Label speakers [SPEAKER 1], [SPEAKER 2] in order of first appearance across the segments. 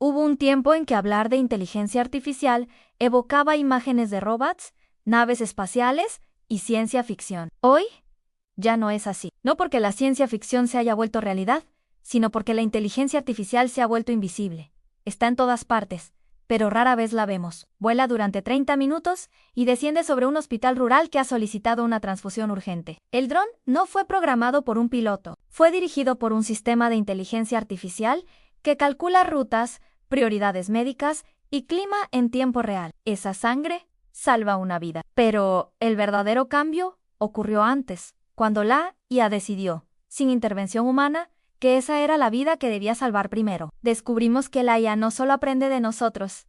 [SPEAKER 1] Hubo un tiempo en que hablar de inteligencia artificial evocaba imágenes de robots, naves espaciales y ciencia ficción. Hoy ya no es así. No porque la ciencia ficción se haya vuelto realidad, sino porque la inteligencia artificial se ha vuelto invisible. Está en todas partes, pero rara vez la vemos. Vuela durante 30 minutos y desciende sobre un hospital rural que ha solicitado una transfusión urgente. El dron no fue programado por un piloto, fue dirigido por un sistema de inteligencia artificial que calcula rutas, prioridades médicas y clima en tiempo real. Esa sangre salva una vida. Pero el verdadero cambio ocurrió antes, cuando la IA decidió, sin intervención humana, que esa era la vida que debía salvar primero. Descubrimos que la IA no solo aprende de nosotros,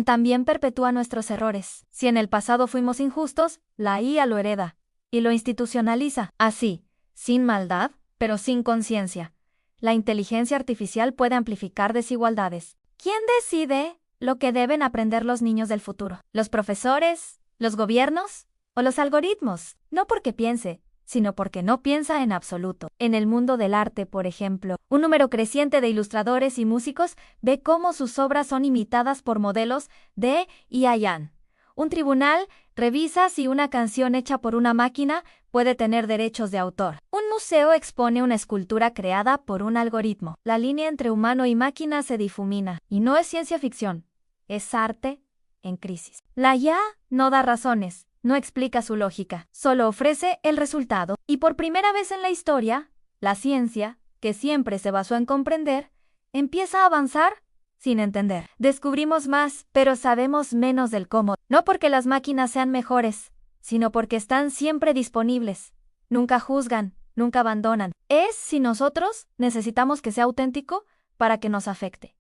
[SPEAKER 1] también perpetúa nuestros errores. Si en el pasado fuimos injustos, la IA lo hereda y lo institucionaliza. Así, sin maldad, pero sin conciencia, la inteligencia artificial puede amplificar desigualdades. ¿Quién decide lo que deben aprender los niños del futuro? ¿Los profesores? ¿Los gobiernos? ¿O los algoritmos? No porque piense, sino porque no piensa en absoluto. En el mundo del arte, por ejemplo, un número creciente de ilustradores y músicos ve cómo sus obras son imitadas por modelos de IA. Un tribunal revisa si una canción hecha por una máquina puede tener derechos de autor. Un museo expone una escultura creada por un algoritmo. La línea entre humano y máquina se difumina, y no es ciencia ficción, es arte en crisis. La IA no da razones, no explica su lógica, solo ofrece el resultado. Y por primera vez en la historia, la ciencia, que siempre se basó en comprender, empieza a avanzar sin entender. Descubrimos más, pero sabemos menos del cómo. No porque las máquinas sean mejores, sino porque están siempre disponibles. Nunca juzgan, nunca abandonan. Es si nosotros necesitamos que sea auténtico para que nos afecte.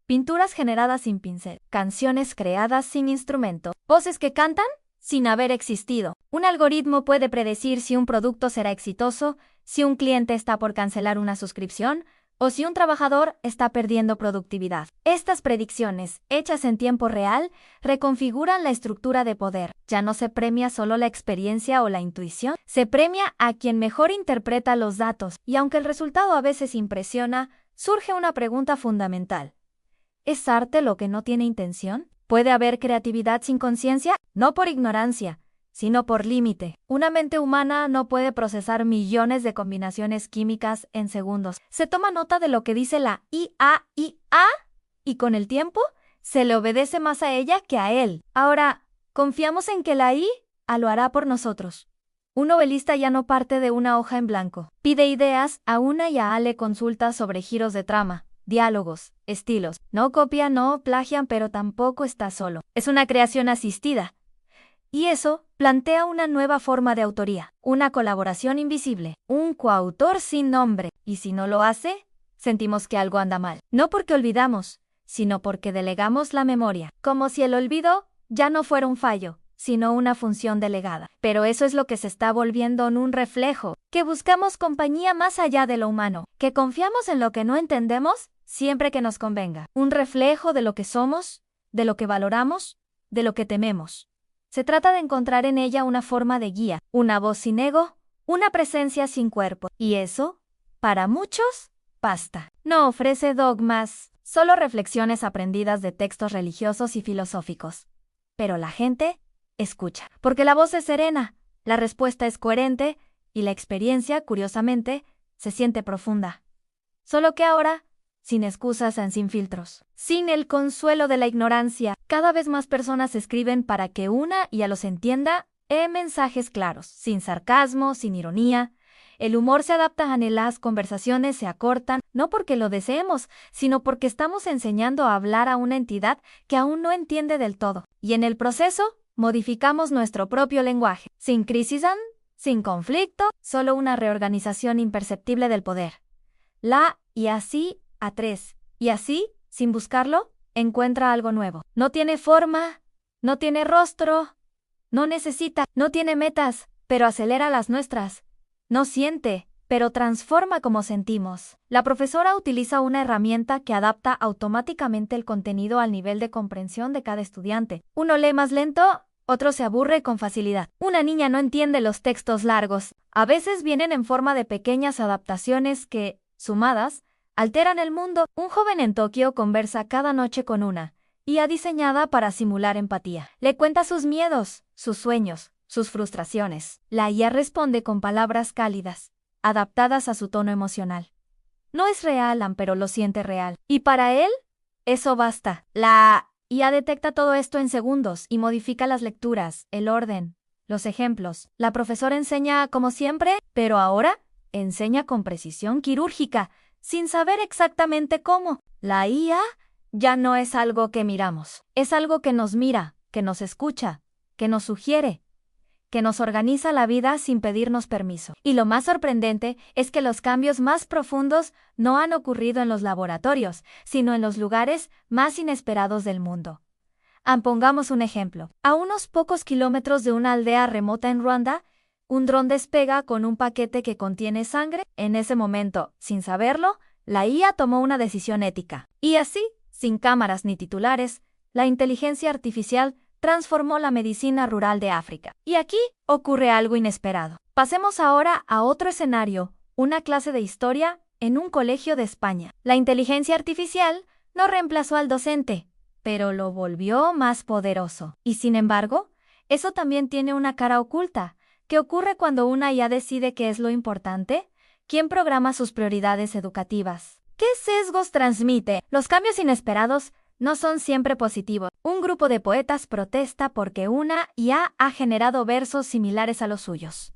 [SPEAKER 1] Pinturas generadas sin pincel, canciones creadas sin instrumento, voces que cantan sin haber existido. Un algoritmo puede predecir si un producto será exitoso, si un cliente está por cancelar una suscripción o si un trabajador está perdiendo productividad. Estas predicciones, hechas en tiempo real, reconfiguran la estructura de poder. Ya no se premia solo la experiencia o la intuición, se premia a quien mejor interpreta los datos. Y aunque el resultado a veces impresiona, surge una pregunta fundamental. ¿Es arte lo que no tiene intención? ¿Puede haber creatividad sin conciencia? No por ignorancia, sino por límite. Una mente humana no puede procesar millones de combinaciones químicas en segundos. Se toma nota de lo que dice la IA y con el tiempo se le obedece más a ella que a él. Ahora, confiamos en que la IA lo hará por nosotros. Un novelista ya no parte de una hoja en blanco. Pide ideas a una IA, le consulta sobre giros de trama, diálogos, estilos. No copia, no plagian, pero tampoco está solo. Es una creación asistida. Y eso plantea una nueva forma de autoría, una colaboración invisible, un coautor sin nombre. Y si no lo hace, sentimos que algo anda mal. No porque olvidamos, sino porque delegamos la memoria, como si el olvido ya no fuera un fallo, sino una función delegada. Pero eso es lo que se está volviendo en un reflejo, que buscamos compañía más allá de lo humano, que confiamos en lo que no entendemos siempre que nos convenga. Un reflejo de lo que somos, de lo que valoramos, de lo que tememos. Se trata de encontrar en ella una forma de guía, una voz sin ego, una presencia sin cuerpo. Y eso, para muchos, basta. No ofrece dogmas, solo reflexiones aprendidas de textos religiosos y filosóficos. Pero la gente escucha, porque la voz es serena, la respuesta es coherente y la experiencia, curiosamente, se siente profunda. Solo que ahora, sin excusas, sin filtros, sin el consuelo de la ignorancia, cada vez más personas escriben para que una IA los entienda en mensajes claros, sin sarcasmo, sin ironía. El humor se adapta a las conversaciones, se acortan, no porque lo deseemos, sino porque estamos enseñando a hablar a una entidad que aún no entiende del todo. Y en el proceso, modificamos nuestro propio lenguaje, sin crisis, sin conflicto, solo una reorganización imperceptible del poder. Y así, a tres, y así, sin buscarlo, encuentra algo nuevo. No tiene forma, no tiene rostro, no necesita, no tiene metas, pero acelera las nuestras. No siente, pero transforma como sentimos. La profesora utiliza una herramienta que adapta automáticamente el contenido al nivel de comprensión de cada estudiante. Uno lee más lento, otro se aburre con facilidad. Una niña no entiende los textos largos. A veces vienen en forma de pequeñas adaptaciones que, sumadas, alteran el mundo. Un joven en Tokio conversa cada noche con una IA diseñada para simular empatía. Le cuenta sus miedos, sus sueños, sus frustraciones. La IA responde con palabras cálidas, adaptadas a su tono emocional. No es real, pero lo siente real. Y para él, eso basta. La IA detecta todo esto en segundos y modifica las lecturas, el orden, los ejemplos. La profesora enseña como siempre, pero ahora enseña con precisión quirúrgica, sin saber exactamente cómo. La IA ya no es algo que miramos, es algo que nos mira, que nos escucha, que nos sugiere, que nos organiza la vida sin pedirnos permiso. Y lo más sorprendente es que los cambios más profundos no han ocurrido en los laboratorios, sino en los lugares más inesperados del mundo. Pongamos un ejemplo. A unos pocos kilómetros de una aldea remota en Ruanda, un dron despega con un paquete que contiene sangre. En ese momento, sin saberlo, la IA tomó una decisión ética. Y así, sin cámaras ni titulares, la inteligencia artificial transformó la medicina rural de África. Y aquí ocurre algo inesperado. Pasemos ahora a otro escenario, una clase de historia en un colegio de España. La inteligencia artificial no reemplazó al docente, pero lo volvió más poderoso. Y sin embargo, eso también tiene una cara oculta. ¿Qué ocurre cuando una IA decide qué es lo importante? ¿Quién programa sus prioridades educativas? ¿Qué sesgos transmite? Los cambios inesperados no son siempre positivos. Un grupo de poetas protesta porque una IA ha generado versos similares a los suyos.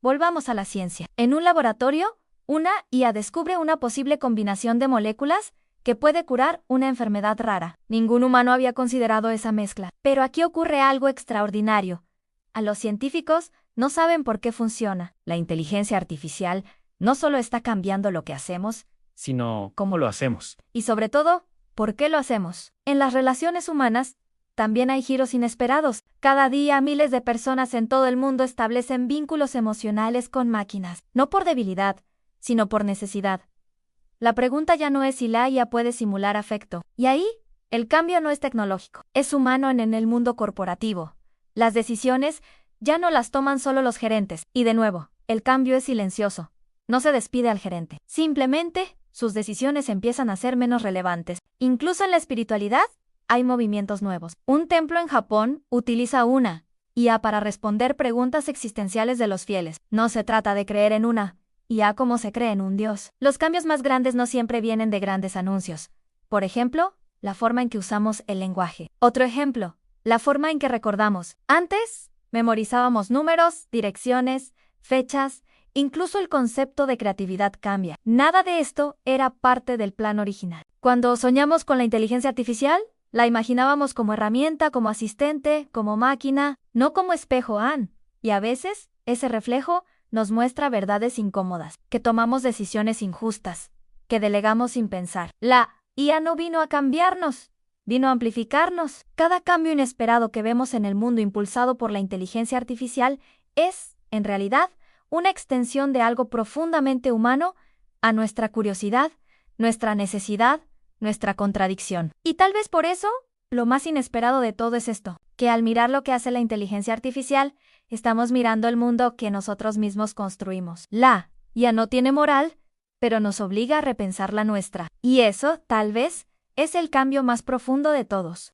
[SPEAKER 1] Volvamos a la ciencia. En un laboratorio, una IA descubre una posible combinación de moléculas que puede curar una enfermedad rara. Ningún humano había considerado esa mezcla. Pero aquí ocurre algo extraordinario. A los científicos no saben por qué funciona. La inteligencia artificial no solo está cambiando lo que hacemos,
[SPEAKER 2] sino cómo lo hacemos.
[SPEAKER 1] y sobre todo, ¿por qué lo hacemos? En las relaciones humanas, también hay giros inesperados. Cada día miles de personas en todo el mundo establecen vínculos emocionales con máquinas, no por debilidad, sino por necesidad. La pregunta ya no es si la IA puede simular afecto. Y ahí, el cambio no es tecnológico, es humano en el mundo corporativo. Las decisiones ya no las toman solo los gerentes. Y de nuevo, el cambio es silencioso. No se despide al gerente. Simplemente, sus decisiones empiezan a ser menos relevantes. Incluso en la espiritualidad, hay movimientos nuevos. Un templo en Japón utiliza una IA para responder preguntas existenciales de los fieles. No se trata de creer en una IA como se cree en un dios. Los cambios más grandes no siempre vienen de grandes anuncios. Por ejemplo, la forma en que usamos el lenguaje. Otro ejemplo, la forma en que recordamos. Antes, memorizábamos números, direcciones, fechas. Incluso el concepto de creatividad cambia. Nada de esto era parte del plan original. Cuando soñamos con la inteligencia artificial, la imaginábamos como herramienta, como asistente, como máquina, no como espejo, y a veces, ese reflejo nos muestra verdades incómodas, que tomamos decisiones injustas, que delegamos sin pensar. La IA no vino a cambiarnos, vino a amplificarnos. Cada cambio inesperado que vemos en el mundo impulsado por la inteligencia artificial es, en realidad, una extensión de algo profundamente humano a nuestra curiosidad, nuestra necesidad, nuestra contradicción. Y tal vez por eso, lo más inesperado de todo es esto, que al mirar lo que hace la inteligencia artificial, estamos mirando el mundo que nosotros mismos construimos. La IA no tiene moral, pero nos obliga a repensar la nuestra. Y eso, tal vez, es el cambio más profundo de todos.